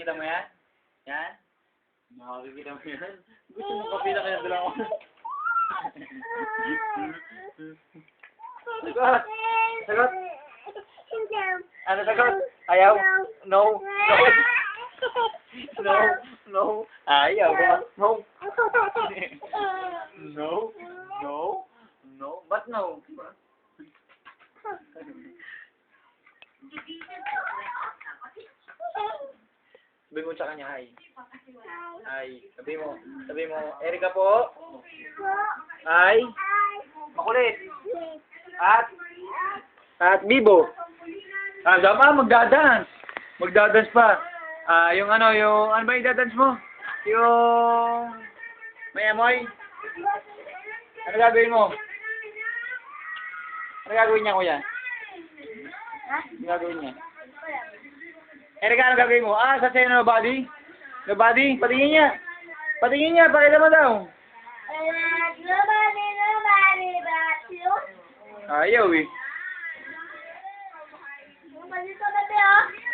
Nakikita mo yan? Yan? Nakikita mo yan? Gusto mo kapila kaya dala ko. Sagot! Sagot! Ano sagot? Ayaw? No? No? No? Ayaw? No? No? No? No? Ba't no? Sabi mo sa kanya, hi. Hi. Sabi mo, Erika po. Hi. Makulit. At Bibo. Sama, magdadance. Magdadance pa. Yung ano ba yung dadance mo? Yung may amoy? Ano gagawin mo? Ano gagawin niya, kuya? Ano gagawin niya? Erika, ano gagawin mo? Sasayin na body? No body? Patingin niya. Patingin niya, pakita mo daw. Nobody but you. Ayaw eh.